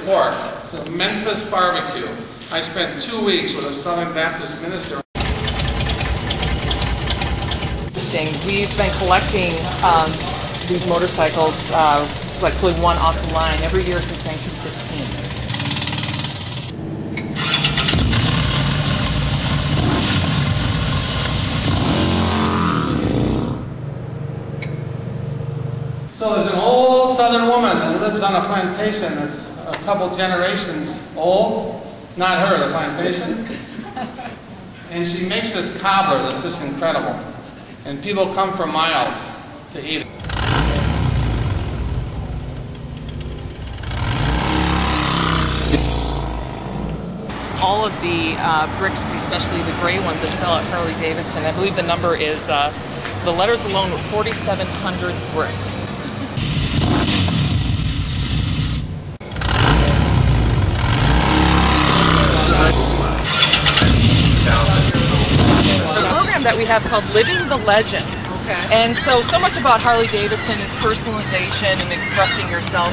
pork. It's a Memphis barbecue. I spent 2 weeks with a Southern Baptist minister. Interesting. We've been collecting these motorcycles, like pulling one off the line, every year since 1915. So there's an old Southern woman that lives on a plantation that's a couple generations old. Not her, the plantation. And she makes this cobbler that's just incredible. And people come for miles to eat it. All of the bricks, especially the gray ones that spell out Harley-Davidson, I believe the number is, the letters alone were 4,700 bricks. The program that we have called Living the Legend. Okay. And so much about Harley-Davidson is personalization and expressing yourself.